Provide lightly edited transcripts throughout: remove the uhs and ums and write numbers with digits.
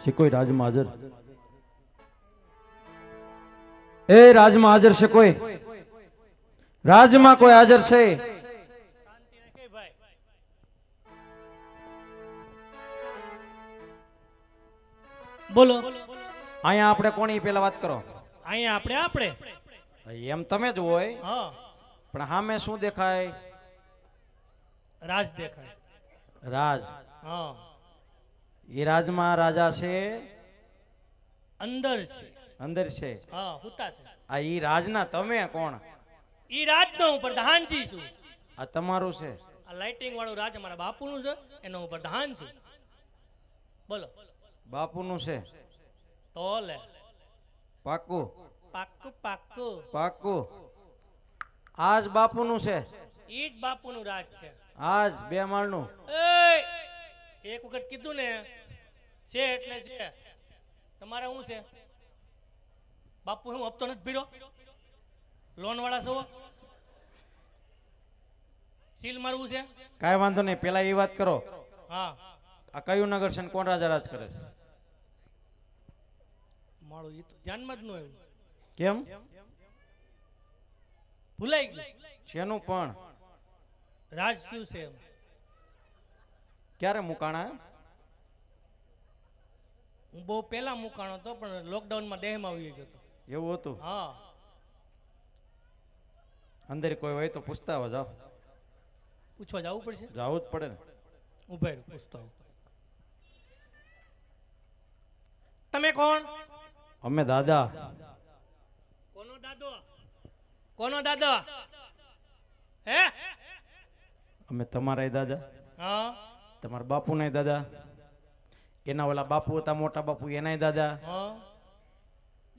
છે કોઈ રાજમાં હાજર? એ રાજમાં હાજર છે કોઈ? રાજમાં કોઈ હાજર છે? બોલો. અહીંયા આપણે કોની પેલા વાત કરો? અહીંયા આપણે એમ તમે જ હોય, હા, પણ સામે શું દેખાય? રાજ દેખાય. રાજ. હા, એ રાજમાં રાજા છે? અંદર છે. અંદર છે. હા, હુતા છે. આ ઈ રાજના તમે કોણ? ઈ રાજનો હું પ્રધાનજી છું. આ તમારું છે? આ લાઇટિંગ વાળું રાજ મારા બાપુનું છે, એનો હું પ્રધાન છું. બોલો. બાપુનું છે? તો લે પાક્કું? પાક્કું પાક્કું. પાક્કું. આજ બાપુનું છે? ઈ જ બાપુનું રાજ છે. આજ 2 માળનું? એક વખત કીધું ને છે એટલે છે. તમારે શું છે? બાપુ હું હપ્તો નથી ભર્યો? લોન વાળા છો? સીલ મારવું છે? કાંઈ વાંધો નહીં, પેલા એ વાત કરો. હા, આ કયું નગર છે ને કોણ રાજા રાજ કરે છે? મારું ઈ તો ધ્યાનમાં જ ન આવ્યું. કેમ? ભૂલાઈ ગયું. શેનું પણ? રાજ કયું છે એમ? ક્યારે મુકાણા? હું બહુ પહેલા મુકાણો હતો, પણ લોકડાઉનમાં દેહમાં આવી ગયો હતો. એવું હતું? હા. અંદર કોઈ હોય તો પૂછતા આવો. જાઓ. પૂછવા જવું પડશે? જાવું જ પડે ને. ઉભા રહો, પૂછતો આવું. તમે કોણ? અમે દાદા. કોનો દાદો? કોનો દાદો? હે? અમે તમારા દાદા. હા. તમારા બાપુ ના દાદા. એના ઓલા બાપુ હતા, મોટા બાપુ, એના દાદા. હા.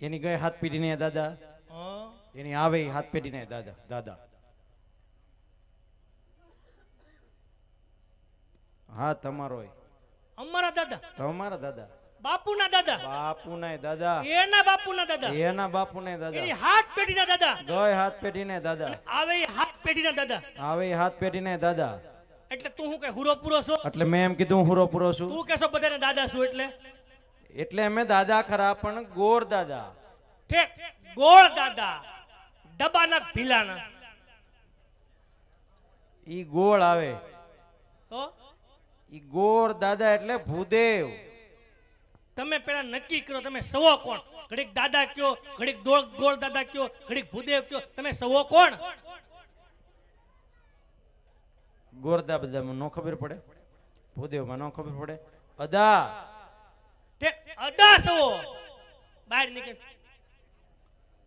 એની ગઈ 7 પેઢી ને દાદા. હા. એની આવે 7 પેઢી ને દાદા. દાદા. હા, તમારો. અમારા દાદા? તમારા દાદા. બાપુના દાદા? બાપુના દાદા. એના બાપુના દાદા? એના બાપુના દાદા. એની 7 પેઢીના દાદા? ગઈ 7 પેઢી ને દાદા. આવે 7 પેઢીના દાદા? આવે 7 પેઢી ને દાદા. એટલે તું હું કે હુરો પૂરો છો? એટલે મેં એમ કીધું હુરો પૂરો છું. તું કેસો બધાને દાદા છું એટલે? એટલે અમે દાદા ખરા, પણ ગોળ દાદા. ઠેક, ગોળ દાદા. ડબ્બાના ભીલાના. ઈ ગોળ આવે તો ઈ ગોળ દાદા એટલે ભૂદેવ. તમે પેલા નક્કી કરો, તમે સવો કોણ? ઘડીક દાદા કયો, ઘડીક ગોળ દાદા કયો, ઘડીક ભૂદેવ કયો, તમે સવો કોણ? ગોરદા બધામાં નો ખબર પડે, ભૂદેવમાં નો ખબર પડે. અદા. ઠેક, અદા સવો. બહાર નીકળ.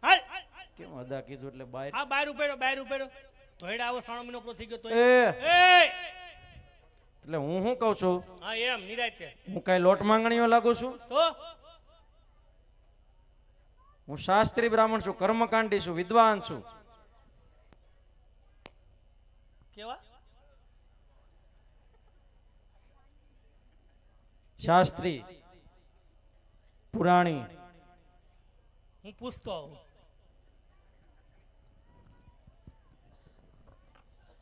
હાલ. કેમ અદા કીધું એટલે બહાર? હા, બહાર ઉભેરો, બહાર ઉભેરો. તોયડા આવો 3 મહિનો પૂરો થઈ ગયો તો એ એ એટલે હું શું કહું છું? હા, એમ નિરાયતે. હું કઈ લોટ માંગણીઓ લાગુ છું? તો હું શાસ્ત્રી બ્રાહ્મણ છું, કર્મકાંડી છું, વિદ્વાન છું. કેવા? શાસ્ત્રી, પુરાણી. હું પૂછતો આવું.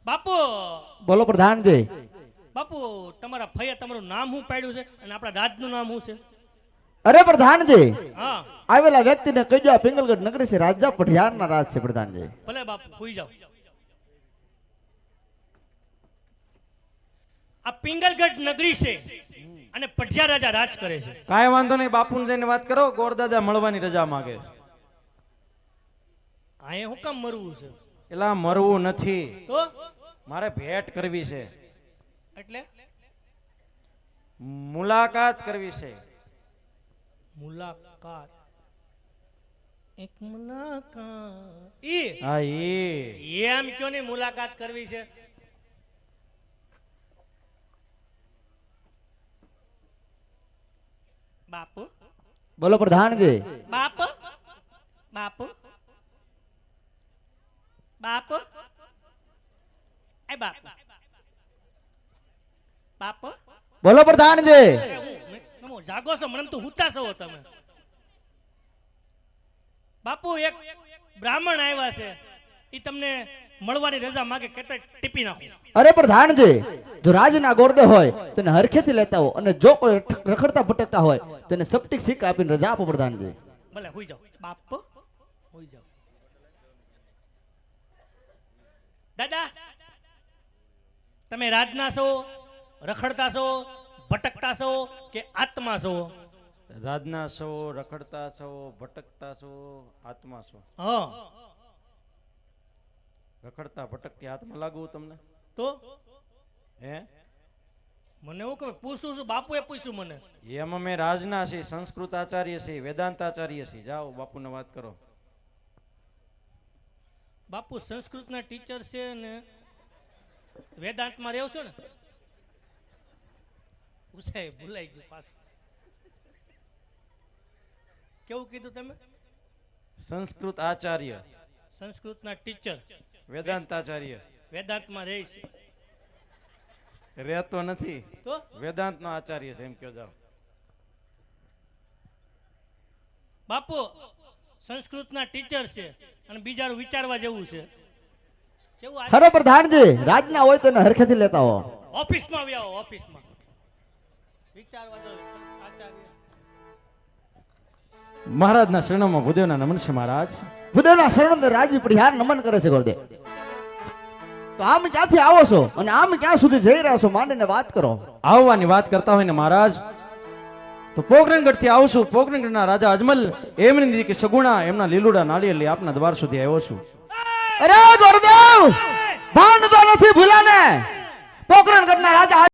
બાપુ. બોલો પ્રધાનજી. બાપુ, તમારા ફઈએ તમારું નામ શું પાડ્યું છે અને આપણા દાદનું નામ શું છે? અરે પ્રધાનજી, હા, આવેલા વ્યક્તિને કહેજો આ પિંગલગઢ નગરી છે, રાજા પઢિયારના રાજ છે પ્રધાનજી. ભલે બાપુ, સુઈ જાઓ. આ પિંગલગઢ નગરી છે અને પઢિયા રાજા રાજ કરે છે. કાંઈ વાંધો નહીં, બાપુને જઈને વાત કરો. ગોરદાદા મળવાની રજા માંગે છે. અહીંયા હું કામ મરવું છે? એલા મરવું નથી, તો મારે ભેટ કરવી છે, એટલે મુલાકાત કરવી છે. મુલાકાત. એક મુલાકાત. હા, એમ ક્યો ની મુલાકાત કરવી છે? બાપુ. બોલો પ્રધાનજી. બાપુ. બાપુ. બાપુ. એ બાપુ. બાપુ. બોલો પ્રધાનજી. નમો જાગો છો, મને તો હુતા છો તમે. બાપુ, એક બ્રાહ્મણ આવ્યા છે, ઈ તમને મળવાની રજા માંગે, કેતા ટીપી નાખો. અરે પ્રધાનજી, જો રાજના ગોરદે હોય તો એને હરખેથી લેતા હો, અને જો કોઈ રખડતા ભટકતા હોય તેને સપ્ટિક સિક્કા આપીને રજા આપો પ્રધાનજી. ભલે હોઈ જાઓ બાપ હોઈ જાઓ. દાદા તમે રાજના છો, રખડતા છો, ભટકતા છો કે આત્મા છો? રાજના છો, રખડતા છો, ભટકતા છો, આત્મા છો. હા રખડતા ભટકતી આત્મા લાગુ તમને? તો હે મને એવું કે પૂછું છું, બાપુએ પૂછ્યું મને. એમાં મેં રાજના છે, સંસ્કૃત આચાર્ય છે, વેદાંત આચાર્ય છે. જાઓ બાપુને વાત કરો. બાપુ સંસ્કૃતના ટીચર છે ને વેદાંતમાં રહેવ છો ને? પૂછાય ભૂલાઈ ગયું પાછું. કેવું કીધું તમે? સંસ્કૃત આચાર્ય, સંસ્કૃતના ટીચર વેદાંત આચાર્ય. વેદાંતમાં રહે છે રહેતો નથી, તો વેદાંતનો આચાર્ય છે એમ કહો. જાઓ. બાપુ સંસ્કૃતના ટીચર છે અને બીજાનું વિચારવા જેવું છે. કેવું આજે હરો પ્રધાનજી, રાજના હોય તો એને હરખેથી લેતા હો. ઓફિસમાં આવ્યા હો, ઓફિસમાં વિચારવા જેવું આચાર્ય. મહારાજના શરણોમાં ભૂદેવના નમન છે મહારાજ. ભૂદેવના શરણ રાજી પડિહાર નમન કરે છે ગુરુદેવ. તો આમ ક્યાંથી આવો છો અને આમ ક્યાં સુધી જઈ રહ્યા છો માંડીને વાત કરો. આવવાની વાત કરતા હોય ને મહારાજ તો પોકરણગઢ થી આવું છું. પોકરણગઢના રાજા અજમલ એમની દીકરી સગુણા એમના લીલુડા નાળિયેર લઈ આપના દ્વાર સુધી આવ્યો છું. અરે ગુરુદેવ, ભાન તો નથી ભૂલાને. પોકરણગઢના રાજા